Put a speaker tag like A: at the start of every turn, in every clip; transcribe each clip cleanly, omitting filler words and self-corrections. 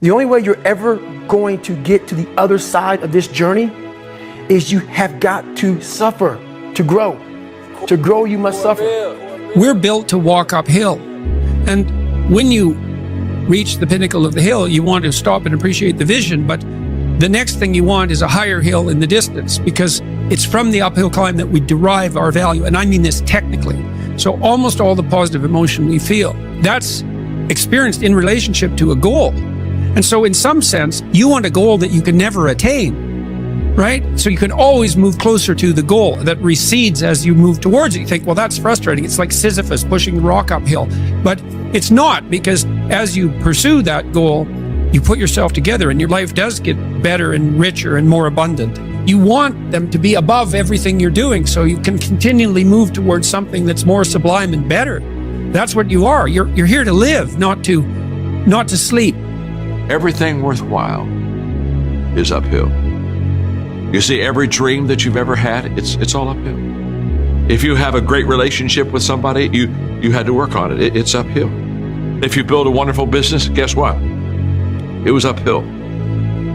A: The only way you're ever going to get to the other side of this journey is you have got to suffer to grow. To grow, you must suffer.
B: We're built to walk uphill. And when you reach the pinnacle of the hill, you want to stop and appreciate the vision. But the next thing you want is a higher hill in the distance, because it's from the uphill climb that we derive our value. And I mean this technically. So almost all the positive emotion we feel, that's experienced in relationship to a goal. And so in some sense, you want a goal that you can never attain, right? So you can always move closer to the goal that recedes as you move towards it. You think, well, that's frustrating. It's like Sisyphus pushing the rock uphill. But it's not, because as you pursue that goal, you put yourself together and your life does get better and richer and more abundant. You want them to be above everything you're doing so you can continually move towards something that's more sublime and better. That's what you are. You're here to live, not to sleep.
C: Everything worthwhile is uphill. You see, every dream that you've ever had, it's all uphill. If you have a great relationship with somebody, you had to work on it. It's uphill. If you build a wonderful business, guess what? It was uphill.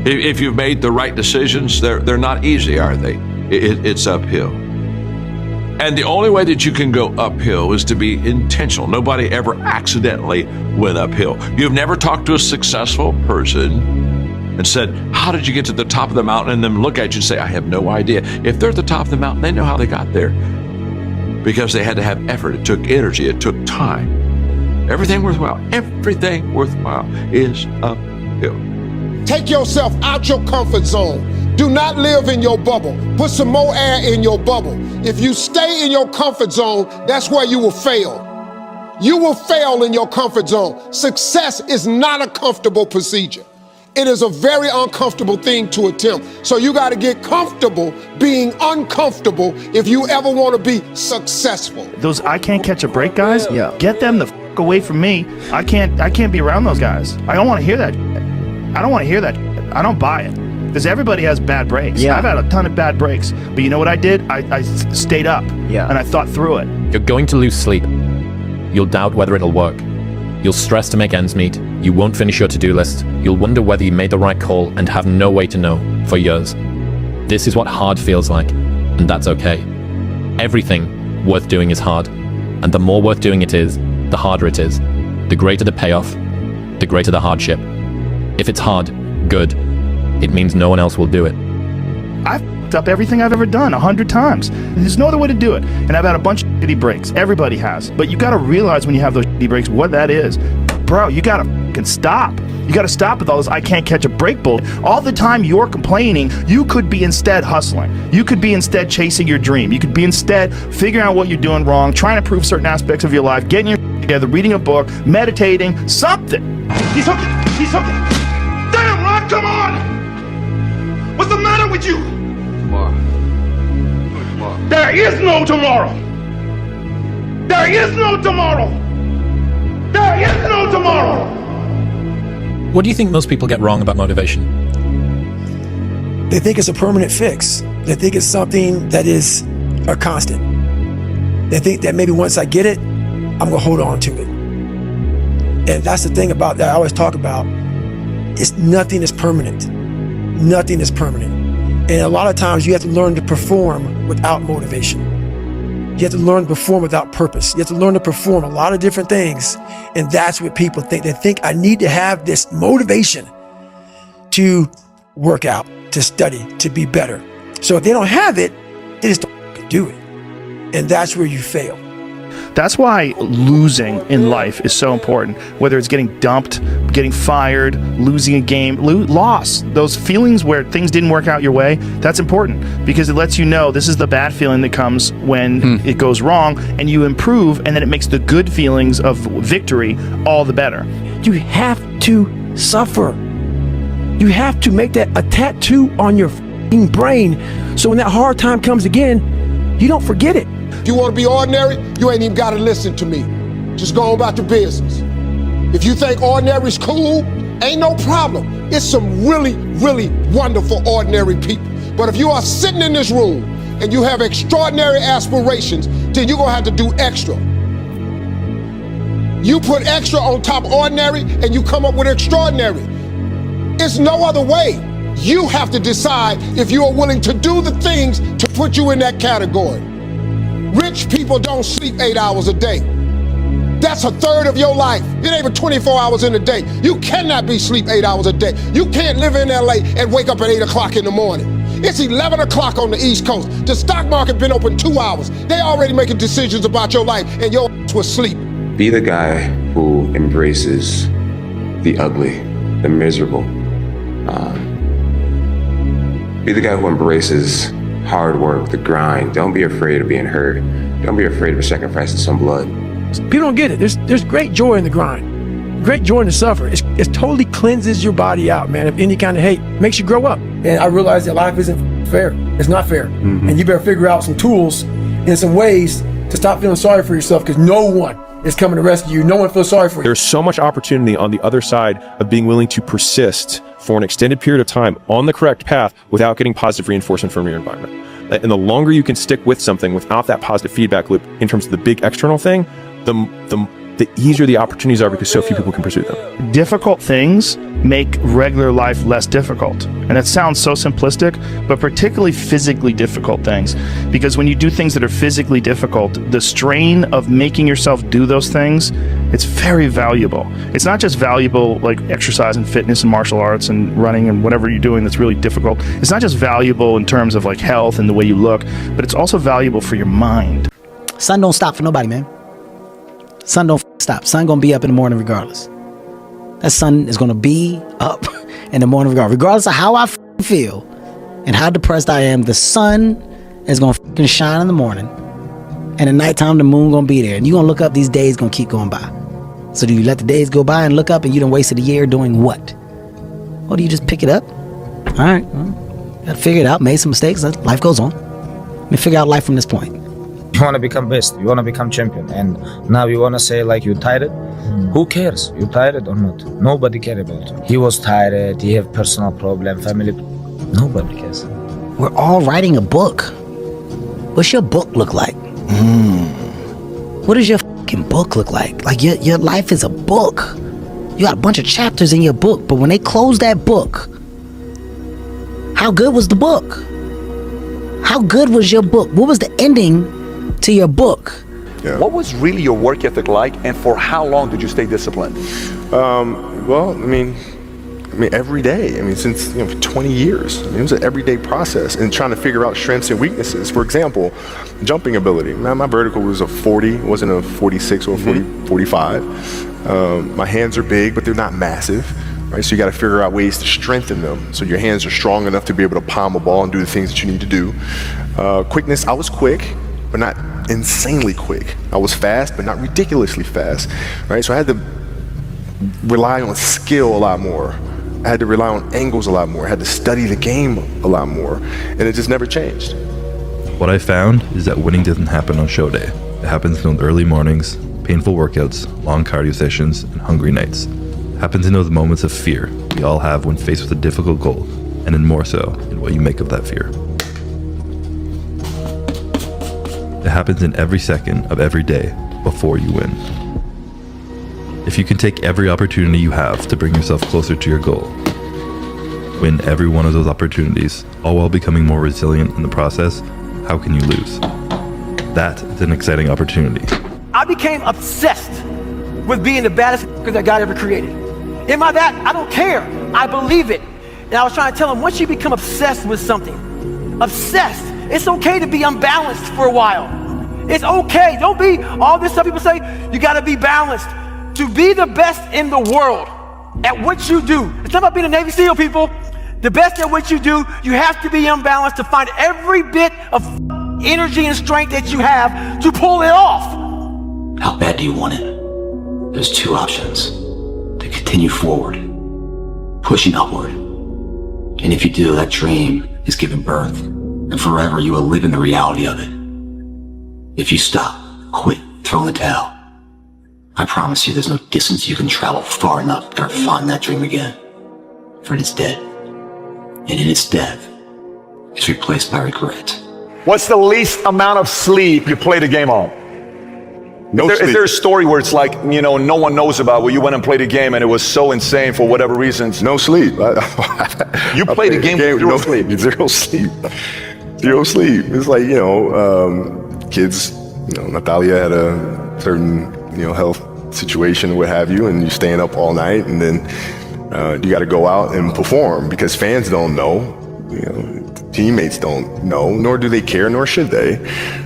C: If you've made the right decisions, they're not easy, are they? It's uphill. And the only way that you can go uphill is to be intentional. Nobody ever accidentally went uphill. You've never talked to a successful person and said, how did you get to the top of the mountain? And then look at you and say, I have no idea. If they're at the top of the mountain, they know how they got there. Because they had to have effort. It took energy. It took time. Everything worthwhile is uphill.
D: Take yourself out your comfort zone. Do not live in your bubble. Put some more air in your bubble. If you stay in your comfort zone, that's where you will fail. You will fail in your comfort zone. Success is not a comfortable procedure. It is a very uncomfortable thing to attempt. So you got to get comfortable being uncomfortable if you ever want to be successful.
E: Those I can't catch a break guys, get them the f away from me. I can't be around those guys. I don't want to hear that. I don't want to hear that. I don't buy it. Because everybody has bad breaks. I've had a ton of bad breaks. But you know what I did? I stayed up. And I thought through it.
F: You're going to lose sleep. You'll doubt whether it'll work. You'll stress to make ends meet. You won't finish your to-do list. You'll wonder whether you made the right call and have no way to know for years. This is what hard feels like, and that's okay. Everything worth doing is hard. And the more worth doing it is, the harder it is. The greater the payoff, the greater the hardship. If it's hard, good. It means no one else will do it.
E: I've f***ed up everything I've ever done 100 times. There's no other way to do it. And I've had a bunch of shitty breaks. Everybody has. But you got to realize when you have those shitty breaks what that is. Bro, you got to fucking stop. You got to stop with all this I can't catch a break bull. All the time you're complaining, you could be instead hustling. You could be instead chasing your dream. You could be instead figuring out what you're doing wrong, trying to improve certain aspects of your life, getting your together, reading a book, meditating, something. He's hooking. He's hooking. Damn, Ron, come on! What's the matter with you?
C: Tomorrow.
E: There is no tomorrow. There is no tomorrow. There is no tomorrow.
F: What do you think most people get wrong about motivation?
A: They think it's a permanent fix. They think it's something that is a constant. They think that maybe once I get it, I'm gonna hold on to it. And that's the thing about that I always talk about. It's nothing is permanent. Nothing is permanent. And a lot of times you have to learn to perform without motivation. You have to learn to perform without purpose. You have to learn to perform a lot of different things. And that's what people think. They think I need to have this motivation to work out, to study, to be better. So if they don't have it, they just don't do it. And that's where you fail.
E: That's why losing in life is so important. Whether it's getting dumped, getting fired, losing a game, loss, those feelings where things didn't work out your way, that's important because it lets you know this is the bad feeling that comes when it goes wrong and you improve, and then it makes the good feelings of victory all the better.
A: You have to suffer. You have to make that a tattoo on your brain so when that hard time comes again, you don't forget it.
D: If you want to be ordinary, you ain't even got to listen to me. Just go on about your business. If you think ordinary's cool, ain't no problem. It's some really, really wonderful ordinary people. But if you are sitting in this room and you have extraordinary aspirations, then you're going to have to do extra. You put extra on top of ordinary and you come up with extraordinary. It's no other way. You have to decide if you are willing to do the things to put you in that category. Rich people don't sleep 8 hours a day. That's a third of your life. It ain't even 24 hours in a day. You cannot be sleep 8 hours a day. You can't live in LA and wake up at 8 o'clock in the morning. It's 11 o'clock on the East Coast. The stock market been open 2 hours. They already making decisions about your life and your ass was asleep.
G: Be the guy who embraces the ugly, the miserable. Be the guy who embraces hard work, the grind. Don't be afraid of being hurt. Don't be afraid of sacrificing some blood.
A: People don't get it. There's great joy in the grind, great joy in the suffer. It totally cleanses your body out, man, of any kind of hate. Makes you grow up. And I realized that life isn't fair. It's not fair. And you better figure out some tools and some ways to stop feeling sorry for yourself, because no one is coming to rescue you. No one feels sorry for you.
H: There's so much opportunity on the other side of being willing to persist for an extended period of time on the correct path without getting positive reinforcement from your environment. And the longer you can stick with something without that positive feedback loop in terms of the big external thing, the easier the opportunities are, because so few people can pursue them.
E: Difficult things make regular life less difficult. And it sounds so simplistic, but particularly physically difficult things. Because when you do things that are physically difficult, the strain of making yourself do those things, it's very valuable. It's not just valuable like exercise and fitness and martial arts and running and whatever you're doing that's really difficult. It's not just valuable in terms of like health and the way you look, but it's also valuable for your mind.
I: Sun don't stop for nobody, man. Sun don't stop. Sun gonna be up in the morning regardless. That sun is gonna be up in the morning regardless of how I feel and how depressed I am. The sun is gonna shine in the morning, and at nighttime the moon gonna be there, and you gonna look up. These days gonna keep going by. So do you let the days go by and look up, and you done wasted a year doing what? Or do you just pick it up? All right, well, gotta figure it out. Made some mistakes. Life goes on. Let me figure out life from this point.
J: You want to become best, you want to become champion, and now you want to say like you tired. Who cares? You tired or not? Nobody cares about you. He was tired, he have personal problem, family. Nobody cares.
I: We're all writing a book. What's your book look like? What does your fucking book look like? Like your life is a book. You got a bunch of chapters in your book, but when they close that book, how good was the book? How good was your book? What was the ending to your book?
K: Yeah. What was really your work ethic like, and for how long did you stay disciplined?
L: Well, I mean, every day. I mean, since 20 years. I mean, it was an everyday process, and trying to figure out strengths and weaknesses. For example, jumping ability. My vertical was a 40, wasn't a 46 or 45. My hands are big, but they're not massive. Right, so you got to figure out ways to strengthen them so your hands are strong enough to be able to palm a ball and do the things that you need to do. Quickness, I was quick, but not insanely quick. I was fast, but not ridiculously fast. Right, so I had to rely on skill a lot more. I had to rely on angles a lot more. I had to study the game a lot more, and it just never changed.
M: What I found is that winning doesn't happen on show day. It happens in those early mornings, painful workouts, long cardio sessions, and hungry nights. Happens in those moments of fear we all have when faced with a difficult goal, and in more so in what you make of that fear. It happens in every second of every day before you win. If you can take every opportunity you have to bring yourself closer to your goal, win every one of those opportunities, all while becoming more resilient in the process, how can you lose? That is an exciting opportunity.
N: I became obsessed with being the baddest that God ever created. Am I that? I don't care. I believe it. And I was trying to tell him, once you become obsessed with something, obsessed, it's okay to be unbalanced for a while. It's okay. Don't be all this stuff people say, you gotta be balanced. To be the best in the world at what you do. It's not about being a Navy SEAL, people. The best at what you do, you have to be unbalanced to find every bit of energy and strength that you have to pull it off.
O: How bad do you want it? There's two options. To continue forward, pushing upward. And if you do, that dream is given birth, and forever you will live in the reality of it. If you stop, quit, throw in the towel, I promise you there's no distance you can travel far enough to find that dream again. For it is dead. And in its death, it's replaced by regret.
K: What's the least amount of sleep you played a game on? Is there a story where it's like, you know, no one knows about, where you went and played a game and it was so insane for whatever reasons?
L: No sleep.
K: You played a game with zero sleep.
L: Zero sleep. Zero sleep. It's like, you know, kids, you know, Natalia had a certain, you know, health situation or what have you, and you're staying up all night, and then you got to go out and perform because fans don't know, you know, teammates don't know, nor do they care, nor should they,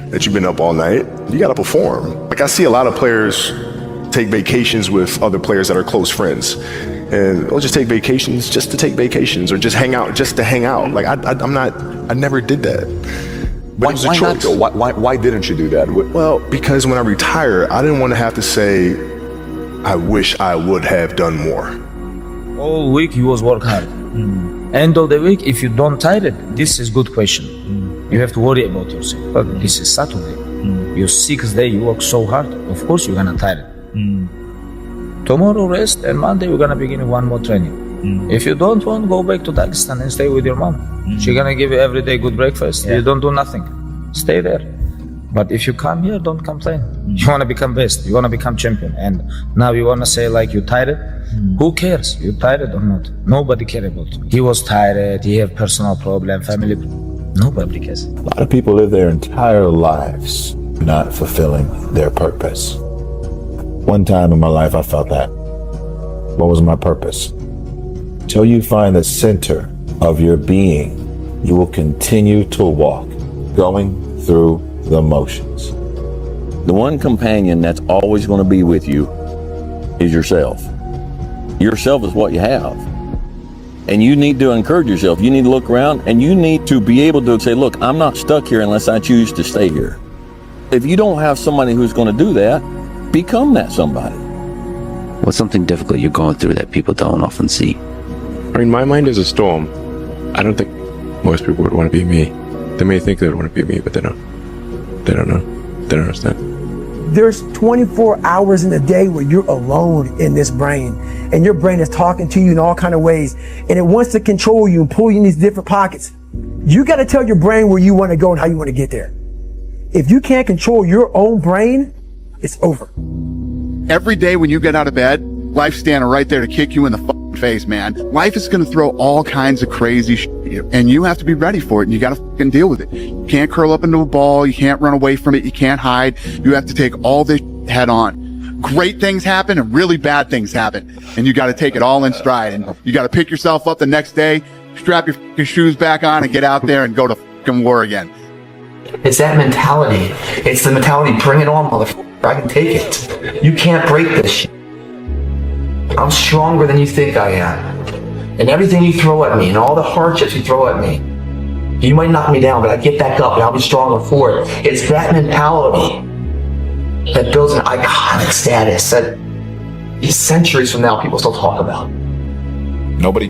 L: that you've been up all night. You got to perform. Like, I see a lot of players take vacations with other players that are close friends, and they'll just take vacations just to take vacations, or just hang out just to hang out. Like, I never did that. But
K: Why not though? Why didn't you do that?
L: Well, because when I retire, I didn't want to have to say, I wish I would have done more.
J: All week you was work hard. End of the week, if you don't tire it, this is good question. You have to worry about yourself. But this is Saturday. Your 6th day, you work so hard. Of course you're gonna tire it. Tomorrow rest, and Monday we're gonna begin one more training. If you don't want, go back to Dagestan and stay with your mom. She's gonna give you every day good breakfast. You don't do nothing. Stay there. But if you come here, don't complain. You wanna become best. You wanna become champion. And now you wanna say like you tired? Who cares? You tired or not? Nobody cares about you. He was tired. He have personal problem, family. Nobody cares.
P: A lot of people live their entire lives not fulfilling their purpose. One time in my life, I felt that. What was my purpose? Until you find the center of your being, you will continue to walk, going through the motions.
Q: The one companion that's always going to be with you is yourself. Yourself is what you have. And you need to encourage yourself. You need to look around, and you need to be able to say, look, I'm not stuck here unless I choose to stay here. If you don't have somebody who's going to do that, become that somebody.
R: What's something difficult you're going through that people don't often see?
G: I mean, my mind is a storm. I don't think most people would want to be me. They may think they would want to be me, but they don't. They don't know. They don't understand.
A: There's 24 hours in a day where you're alone in this brain, and your brain is talking to you in all kind of ways, and it wants to control you and pull you in these different pockets. You got to tell your brain where you want to go and how you want to get there. If you can't control your own brain, it's over.
S: Every day when you get out of bed, life's standing right there to kick you in the face, man. Life is going to throw all kinds of crazy shit at you, and you have to be ready for it, and you got to deal with it. You can't curl up into a ball. You can't run away from it. You can't hide. You have to take all this head on. Great things happen and really bad things happen, and you got to take it all in stride, and you got to pick yourself up the next day, strap your shoes back on, and get out there and go to war again.
O: It's that mentality. It's the mentality, bring it on, motherfucker. I can take it. You can't break this shit. I'm stronger than you think I am. And everything you throw at me and all the hardships you throw at me, you might knock me down, but I get back up and I'll be stronger for it. It's that mentality that builds an iconic status that centuries from now people still talk about.
P: Nobody